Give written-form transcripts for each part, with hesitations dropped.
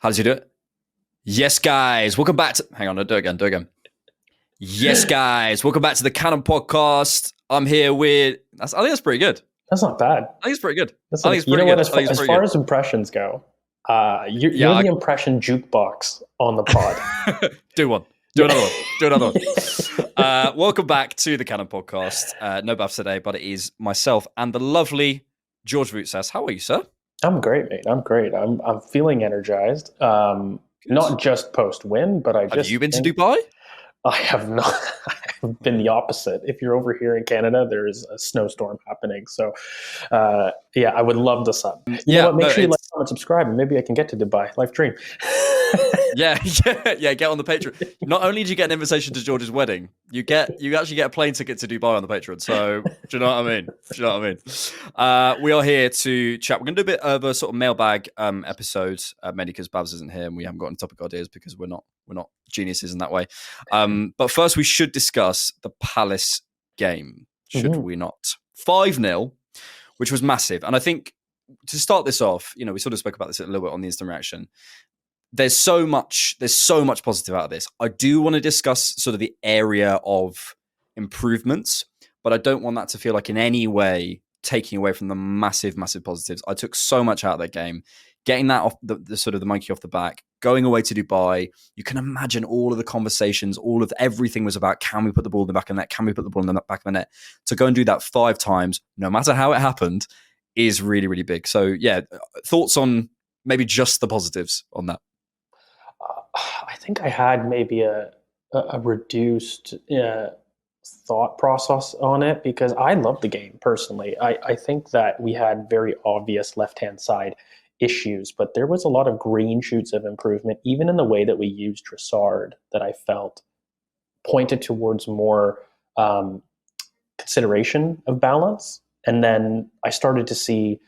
How does he do it? Yes, guys. Welcome back to... Hang on, do it again. Yes, guys. Welcome back to the Cannon Podcast. I'm here with... I think that's pretty good. That's not bad. I think it's pretty good. Listen, you know what? As far as impressions go, you're the impression jukebox on the pod. Do one. Do another one. Welcome back to the Cannon Podcast. No Bhavs today, but it is myself and the lovely George Vutsas. How are you, sir? I'm great, mate. I'm great. I'm feeling energized. Not just post-win, but Have you been to Dubai? I have not. I've been the opposite. If you're over here in Canada, there is a snowstorm happening. So, I would love the sun. You know what? Make sure you like, comment, subscribe, and maybe I can get to Dubai. Life dream. Yeah. Get on the Patreon. Not only do you get an invitation to George's wedding, you actually get a plane ticket to Dubai on the Patreon. So, do you know what I mean? We are here to chat. We're going to do a bit of a sort of mailbag episode, mainly because Bhavs isn't here and we haven't got any topic ideas because we're not geniuses in that way. But first, we should discuss the Palace game, should we not? 5-0, which was massive. And I think to start this off, we sort of spoke about this a little bit on the instant reaction. There's so much positive out of this. I do want to discuss sort of the area of improvements, but I don't want that to feel like in any way taking away from the massive positives. I took so much out of that game. Getting that off the sort of the monkey off the back, going away to Dubai, you can imagine all of the conversations, everything was about, can we put the ball in the back of the net? Can we put the ball in the back of the net? To go and do that 5 times, no matter how it happened, is really, really big. So yeah, thoughts on maybe just the positives on that? I think I had maybe a reduced thought process on it because I love the game personally. I think that we had very obvious left-hand side issues, but there was a lot of green shoots of improvement, even in the way that we used Trossard, that I felt pointed towards more consideration of balance. And then I started to see,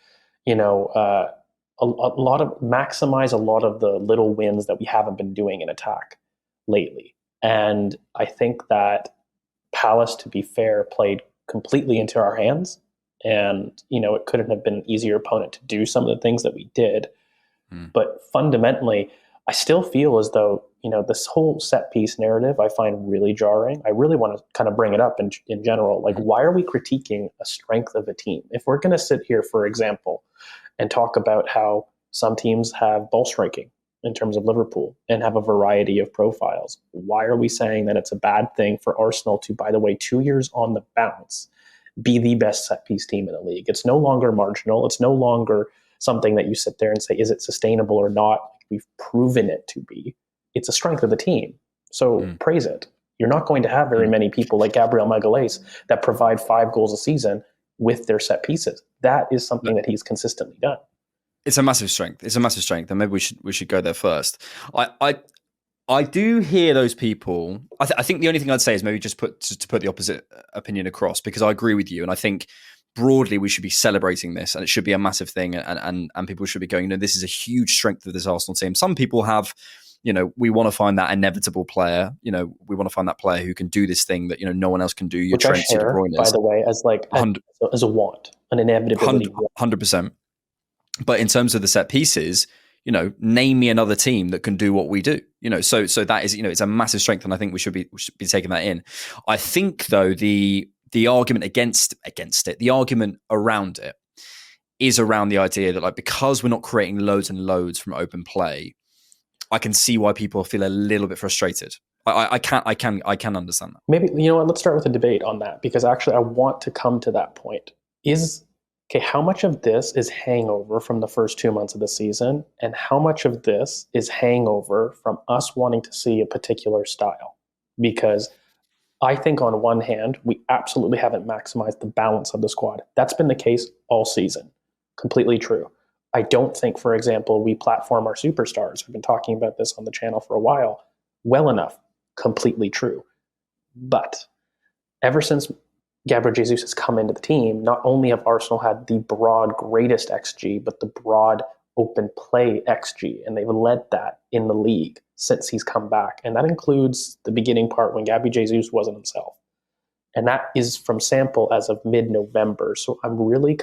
a lot of maximize a lot of the little wins that we haven't been doing in attack lately. And I think that Palace, to be fair, played completely into our hands. And, it couldn't have been an easier opponent to do some of the things that we did. But fundamentally, I still feel as though, this whole set piece narrative I find really jarring. I really want to kind of bring it up in general. Like, why are we critiquing a strength of a team? If we're going to sit here, for example, and talk about how some teams have ball striking in terms of Liverpool and have a variety of profiles, why are we saying that it's a bad thing for Arsenal to, by the way, 2 years on the bounce, be the best set piece team in the league? It's no longer marginal. It's no longer something that you sit there and say, is it sustainable or not? We've proven it to be. It's a strength of the team. So praise it. You're not going to have very many people like Gabriel Magalhaes that provide 5 goals a season with their set pieces. That is something that he's consistently done. It's a massive strength. And maybe we should go there first. I do hear those people. I think the only thing I'd say is maybe just to put the opposite opinion across, because I agree with you, and I think broadly we should be celebrating this, and it should be a massive thing, and people should be going, this is a huge strength of this Arsenal team. Some people have, we want to find that inevitable player. We want to find that player who can do this thing that no one else can do. Which I share, by the way, as a want, an inevitability. 100%. But in terms of the set pieces, name me another team that can do what we do. So that is, it's a massive strength, and I think we should be taking that in. I think though the argument against it, the argument around it, is around the idea that because we're not creating loads and loads from open play, I can see why people feel a little bit frustrated. I can understand that. Maybe let's start with a debate on that, because actually I want to come to that point. How much of this is hangover from the first 2 months of the season, and how much of this is hangover from us wanting to see a particular style? Because I think on one hand, we absolutely haven't maximized the balance of the squad. That's been the case all season. Completely true. I don't think, for example, we platform our superstars. I've been talking about this on the channel for a while. Well enough. Completely true. But ever since Gabriel Jesus has come into the team, not only have Arsenal had the broad greatest XG, but the broad open play XG, and they've led that in the league since he's come back. And that includes the beginning part when Gabby Jesus wasn't himself. And that is from sample as of mid-November. So I'm really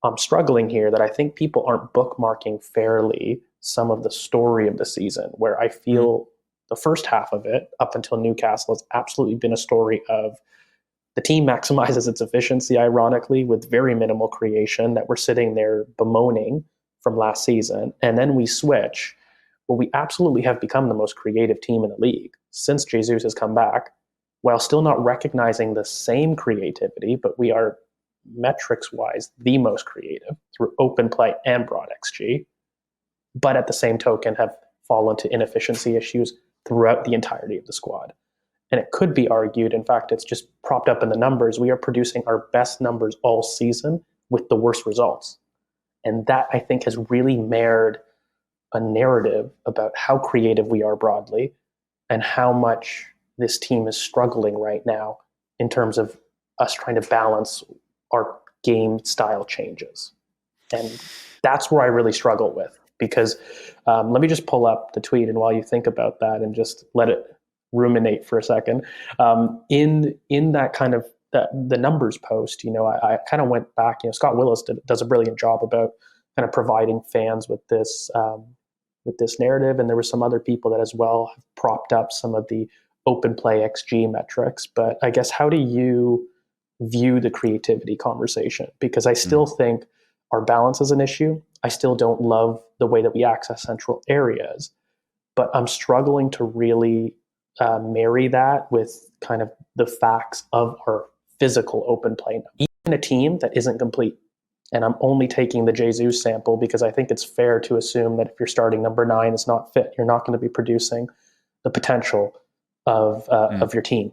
I'm struggling here that I think people aren't bookmarking fairly some of the story of the season, where I feel the first half of it, up until Newcastle, has absolutely been a story of the team maximizes its efficiency, ironically, with very minimal creation that we're sitting there bemoaning from last season. And then we switch, where we absolutely have become the most creative team in the league since Jesus has come back, while still not recognizing the same creativity, but we are metrics-wise the most creative through open play and broad XG, but at the same token have fallen to inefficiency issues throughout the entirety of the squad. And it could be argued, in fact, it's just propped up in the numbers, we are producing our best numbers all season with the worst results. And that, I think, has really marred a narrative about how creative we are broadly and how much this team is struggling right now in terms of us trying to balance our game style changes. And that's where I really struggle with, because let me just pull up the tweet, and while you think about that and just let it ruminate for a second, in that kind of the numbers post, I kind of went back. Scott Willis does a brilliant job about kind of providing fans with this narrative, and there were some other people that as well have propped up some of the open play XG metrics. But I guess, how do you view the creativity conversation? Because I still think our balance is an issue. I still don't love the way that we access central areas, but I'm struggling to really marry that with kind of the facts of our physical open play. Even a team that isn't complete, and I'm only taking the Jesus sample because I think it's fair to assume that if you're starting number 9 is not fit, you're not going to be producing the potential of your team.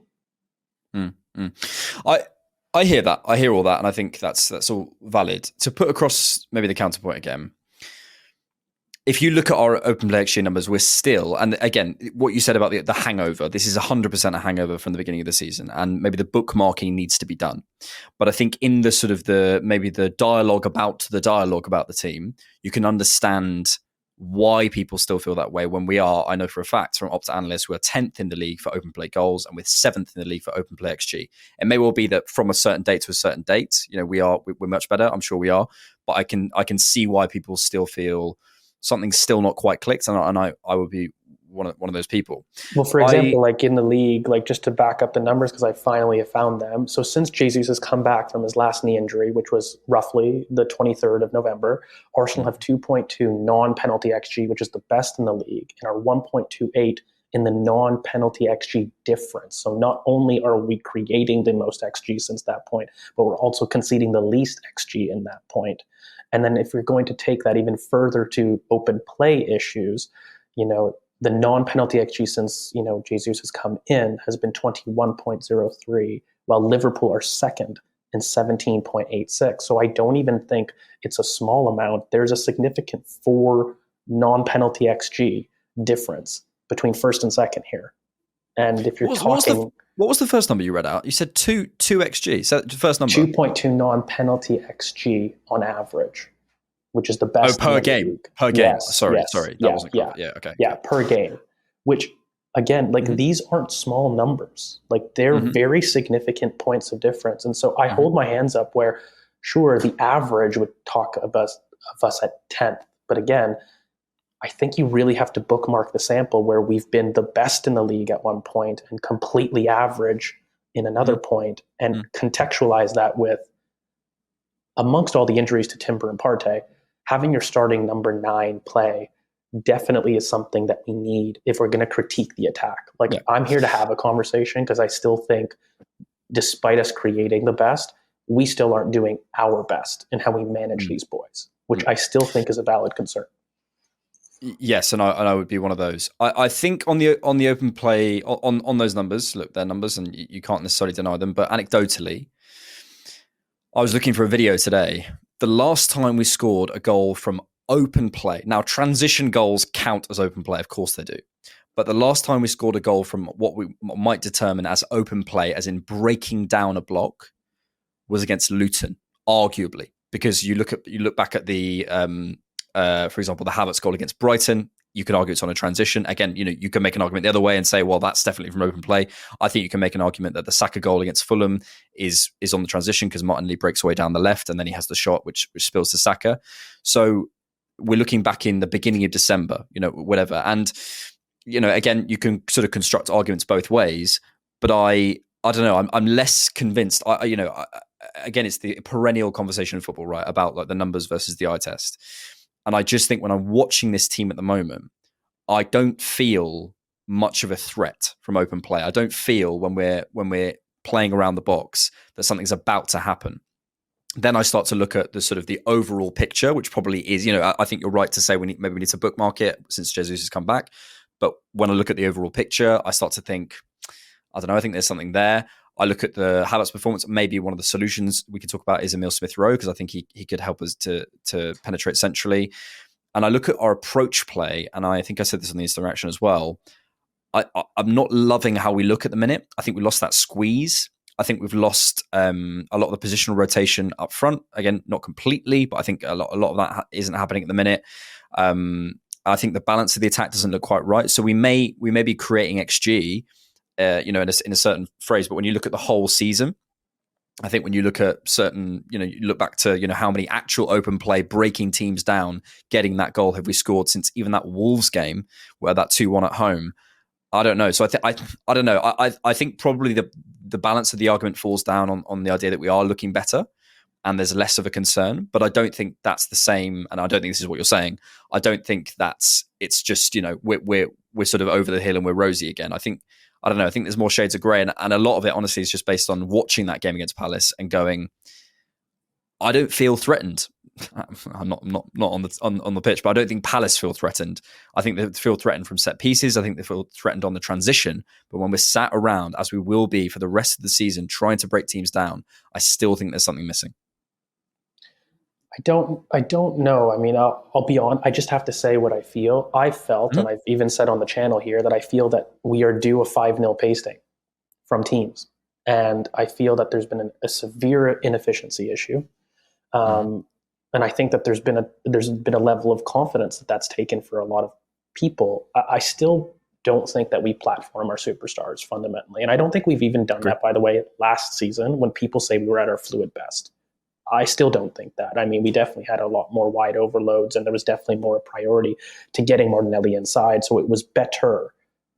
I hear that. I hear all that, and I think that's all valid. To put across maybe the counterpoint again, if you look at our open play XG numbers, we're still, and again, what you said about the hangover, this is 100% a hangover from the beginning of the season, and maybe the bookmarking needs to be done. But I think in the sort of maybe the dialogue about the team, you can understand why people still feel that way when we are, I know for a fact from Opta analysts, we're 10th in the league for open play goals and we're 7th in the league for open play XG. It may well be that from a certain date to a certain date, we're much better. I'm sure we are, but I can see why people still feel something's still not quite clicked, and I would be one of those people. Well, for example, like in the league, like just to back up the numbers, because I finally have found them. So since Jesus has come back from his last knee injury, which was roughly the 23rd of November, Arsenal have 2.2 non-penalty XG, which is the best in the league, and are 1.28 in the non-penalty XG difference. So not only are we creating the most XG since that point, but we're also conceding the least XG in that point. And then if you're going to take that even further to open play issues, the non-penalty XG since, Jesus has come in has been 21.03, while Liverpool are second in 17.86. So I don't even think it's a small amount. There's a significant 4 non-penalty XG difference between first and second here. And if you're what was the first number you read out? You said 2 XG. So the first number? 2.2 non-penalty XG on average, which is the best. Per game. League. Per game. Yes, Sorry. yes, That wasn't clear. Yeah. Okay. Yeah, per game. Which, again, these aren't small numbers. Like, they're very significant points of difference. And so I hold my hands up where, sure, the average would talk of us at 10th. But again, I think you really have to bookmark the sample where we've been the best in the league at one point and completely average in another point, and contextualize that with, amongst all the injuries to Timber and Partey, having your starting number 9 play definitely is something that we need if we're going to critique the attack. I'm here to have a conversation because I still think, despite us creating the best, we still aren't doing our best in how we manage these boys, which I still think is a valid concern. Yes, and I would be one of those. I think on the open play, on those numbers, look, they're numbers and you can't necessarily deny them, but anecdotally, I was looking for a video today. The last time we scored a goal from open play, now transition goals count as open play, of course they do, but the last time we scored a goal from what we might determine as open play, as in breaking down a block, was against Luton, arguably, because you look back at the for example, the Havertz goal against Brighton. You could argue it's on a transition. Again, you can make an argument the other way and say, well, that's definitely from open play. I think you can make an argument that the Saka goal against Fulham is on the transition because Martinelli breaks away down the left and then he has the shot which spills to Saka. So we're looking back in the beginning of December, whatever. And, again, you can sort of construct arguments both ways, but I don't know. I'm less convinced. Again, it's the perennial conversation in football, right? About like the numbers versus the eye test. And I just think when I'm watching this team at the moment, I don't feel much of a threat from open play. I don't feel when we're playing around the box that something's about to happen. Then I start to look at the sort of the overall picture, which probably is, I think you're right to say maybe we need to bookmark it since Jesus has come back. But when I look at the overall picture, I start to think, I don't know, I think there's something there. I look at the Havertz performance. Maybe one of the solutions we can talk about is Emil Smith-Rowe, because I think he could help us to penetrate centrally. And I look at our approach play, and I think I said this on the instant reaction as well. I'm not loving how we look at the minute. I think we lost that squeeze. I think we've lost a lot of the positional rotation up front. Again, not completely, but I think a lot of that isn't happening at the minute. I think the balance of the attack doesn't look quite right. So we may be creating XG, in a certain phrase. But when you look at the whole season, I think when you look at certain, you look back to, how many actual open play, breaking teams down, getting that goal have we scored since even that Wolves game, where that 2-1 at home. I don't know. So I don't know. I think probably the balance of the argument falls down on the idea that we are looking better and there's less of a concern. But I don't think that's the same. And I don't think this is what you're saying. I don't think it's just, we're sort of over the hill and we're rosy again. I think there's more shades of grey. And a lot of it, honestly, is just based on watching that game against Palace and going, I don't feel threatened. I'm not on the pitch, but I don't think Palace feel threatened. I think they feel threatened from set pieces. I think they feel threatened on the transition. But when we're sat around, as we will be for the rest of the season, trying to break teams down, I still think there's something missing. I don't know. I mean, I'll be on. I just have to say what I feel. I felt, and I've even said on the channel here, that I feel that we are due a 5-0 pasting from teams. And I feel that there's been a severe inefficiency issue. And I think that there's been a level of confidence that's taken for a lot of people. I still don't think that we platform our superstars fundamentally. And I don't think we've even done that, by the way, last season when people say we were at our fluid best. I still don't think that. I mean, we definitely had a lot more wide overloads, and there was definitely more priority to getting Martinelli inside. So it was better.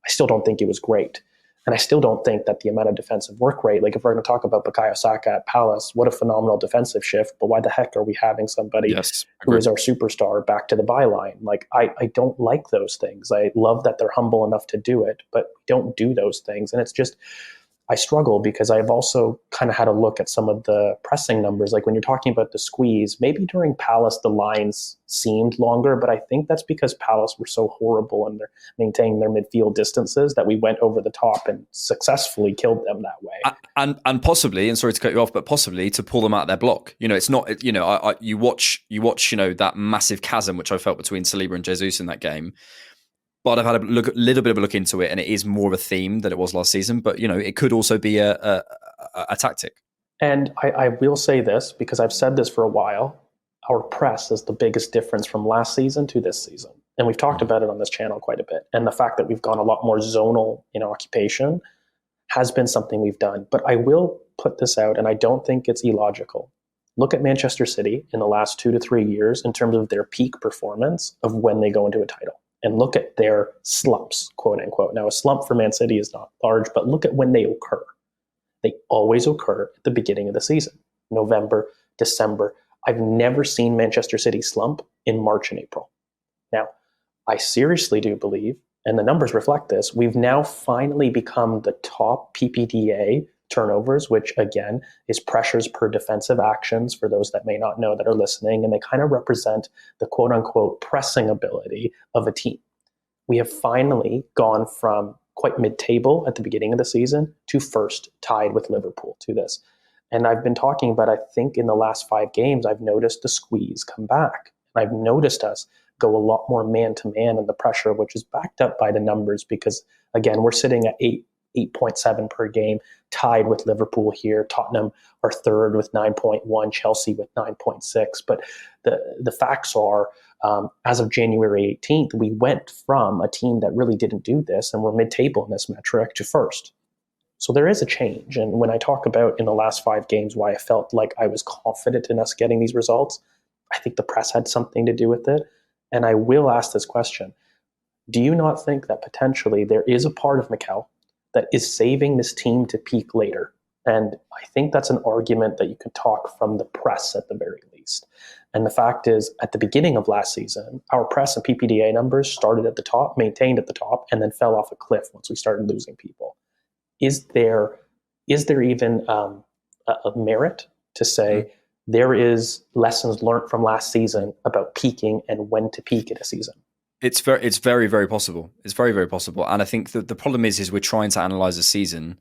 I still don't think it was great. And I still don't think that the amount of defensive work rate, like if we're going to talk about Bukayo Saka at Palace, what a phenomenal defensive shift. But why the heck are we having somebody who is our superstar back to the byline? Like, I don't like those things. I love that they're humble enough to do it, but don't do those things. And it's just, I struggle because I've also kind of had a look at some of the pressing numbers. Like when you're talking about the squeeze, maybe during Palace, the lines seemed longer, but I think that's because Palace were so horrible and they're maintaining their midfield distances that we went over the top and successfully killed them that way. And possibly, and sorry to cut you off, but possibly to pull them out of their block. It's not, you watch, that massive chasm, which I felt between Saliba and Jesus in that game. But I've had a little bit of a look into it, and it is more of a theme than it was last season. But it could also be a tactic. And I will say this, because I've said this for a while: our press is the biggest difference from last season to this season, and we've talked about it on this channel quite a bit. And the fact that we've gone a lot more zonal in occupation has been something we've done. But I will put this out, and I don't think it's illogical. Look at Manchester City in the last 2 to 3 years in terms of their peak performance of when they go into a title. And look at their slumps, quote unquote. Now, a slump for Man City is not large, but look at when they occur. They always occur at the beginning of the season, November, December. I've never seen Manchester City slump in March and April. Now, I seriously do believe, and the numbers reflect this, we've now finally become the top PPDA turnovers, which again is pressures per defensive actions for those that may not know that are listening, and they kind of represent the quote unquote pressing ability of a team. We have finally gone from quite mid-table at the beginning of the season to first, tied with Liverpool to this. And I've been talking about, I think in the last 5 games, I've noticed the squeeze come back. And I've noticed us go a lot more man-to-man in the pressure, which is backed up by the numbers because, again, we're sitting at 8.7 per game, tied with Liverpool here. Tottenham are third with 9.1, Chelsea with 9.6. But the facts are, as of January 18th, we went from a team that really didn't do this and we're mid-table in this metric to first. So there is a change. And when I talk about in the last 5 games why I felt like I was confident in us getting these results, I think the press had something to do with it. And I will ask this question. Do you not think that potentially there is a part of Mikel that is saving this team to peak later? And I think that's an argument that you can talk from the press at the very least. And the fact is, at the beginning of last season, our press and PPDA numbers started at the top, maintained at the top, and then fell off a cliff once we started losing people. Is there even a merit to say there is lessons learned from last season about peaking and when to peak in a season? It's very, very possible. It's very, very possible. And I think that the problem is we're trying to analyze a season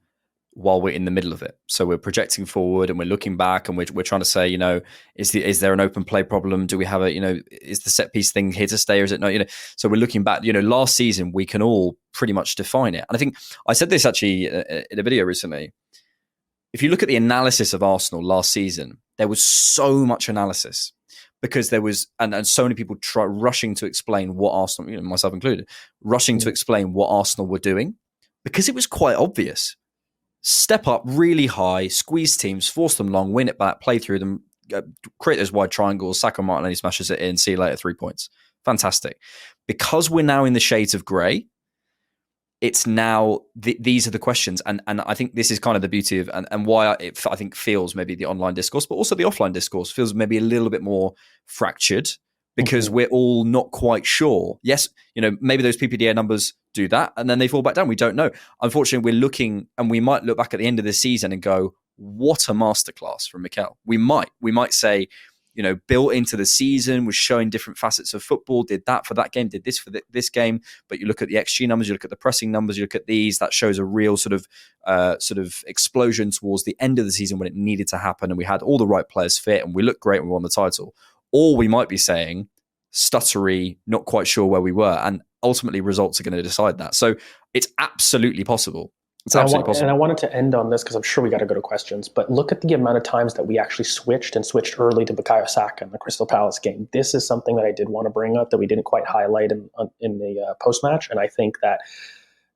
while we're in the middle of it. So we're projecting forward and we're looking back and we're trying to say, is there an open play problem? Do we have is the set piece thing here to stay or is it not? So we're looking back, last season we can all pretty much define it. And I think I said this actually in a video recently. If you look at the analysis of Arsenal last season, there was so much analysis. Because there was, and so many people rushing to explain what Arsenal, myself included, rushing to explain what Arsenal were doing, because it was quite obvious. Step up really high, squeeze teams, force them long, win it back, play through them, create those wide triangles, Saka Martinelli smashes it in, see you later, 3 points. Fantastic. Because we're now in the shades of grey, it's now these are the questions, and I think this is kind of the beauty of and why I think feels maybe the online discourse, but also the offline discourse feels maybe a little bit more fractured because we're all not quite sure. Yes, maybe those PPDA numbers do that, and then they fall back down. We don't know. Unfortunately, we're looking, and we might look back at the end of the season and go, "What a masterclass from Mikel." We might say, built into the season, was showing different facets of football, did that for that game, did this for this game. But you look at the XG numbers, you look at the pressing numbers, you look at these, that shows a real sort of explosion towards the end of the season when it needed to happen. And we had all the right players fit and we looked great and we won the title. Or we might be saying, stuttery, not quite sure where we were. And ultimately results are going to decide that. So it's absolutely possible. It's absolutely possible. And I wanted to end on this because I'm sure we got to go to questions, but look at the amount of times that we actually switched early to Bukayo Saka in the Crystal Palace game. This is something that I did want to bring up that we didn't quite highlight in the post-match. And I think that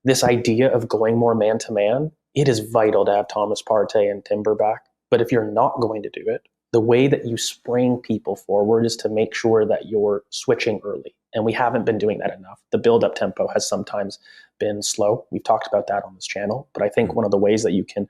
this idea of going more man-to-man, it is vital to have Thomas Partey and Timber back. But if you're not going to do it, the way that you spring people forward is to make sure that you're switching early. And we haven't been doing that enough. The build-up tempo has sometimes been slow. We've talked about that on this channel. But I think one of the ways that you can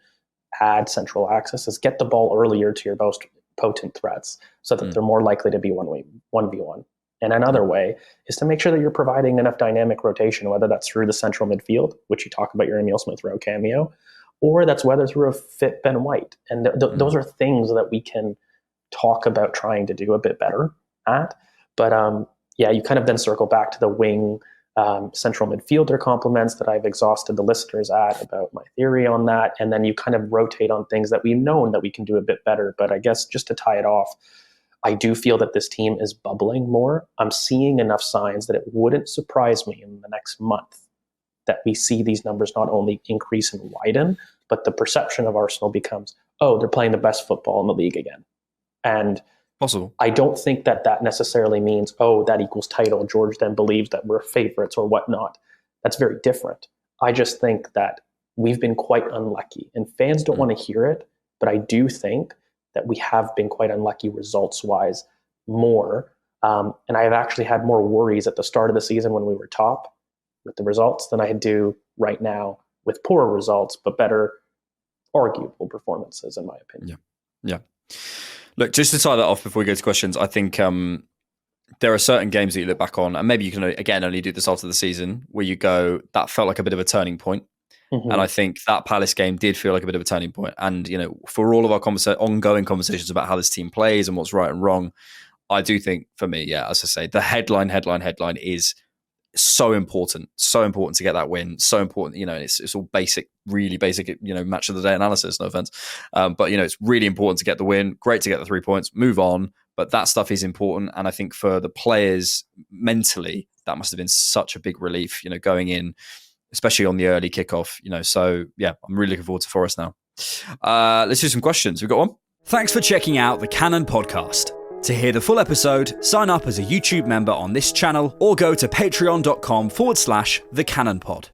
add central access is get the ball earlier to your most potent threats so that they're more likely to be 1v1. And another way is to make sure that you're providing enough dynamic rotation, whether that's through the central midfield, which you talk about your Emile Smith-Rowe cameo, or that's whether through a fit Ben White. And those are things that we can talk about trying to do a bit better at. But you kind of then circle back to the wing central midfielder compliments that I've exhausted the listeners at about my theory on that. And then you kind of rotate on things that we've known that we can do a bit better. But I guess just to tie it off, I do feel that this team is bubbling more. I'm seeing enough signs that it wouldn't surprise me in the next month that we see these numbers not only increase and widen, but the perception of Arsenal becomes, oh, they're playing the best football in the league again. And possible. I don't think that necessarily means, oh, that equals title. George then believes that we're favorites or whatnot. That's very different. I just think that we've been quite unlucky, and fans don't want to hear it, but I do think that we have been quite unlucky results-wise more. And I have actually had more worries at the start of the season when we were top with the results than I do right now with poorer results, but better arguable performances, in my opinion. Yeah. Look, just to tie that off before we go to questions, I think there are certain games that you look back on, and maybe you can, again, only do this after the season, where you go, that felt like a bit of a turning point. Mm-hmm. And I think that Palace game did feel like a bit of a turning point. And, for all of our ongoing conversations about how this team plays and what's right and wrong, I do think, for me, as I say, the headline is so important to get that win. So important, it's all basic, really basic, match of the day analysis, no offense. But, it's really important to get the win. Great to get the 3 points, move on. But that stuff is important. And I think for the players mentally, that must have been such a big relief, going in, especially on the early kickoff, So, I'm really looking forward to Forest now. Let's do some questions. We've got one. Thanks for checking out the Cannon Podcast. To hear the full episode, sign up as a YouTube member on this channel or go to patreon.com/thecannonpod.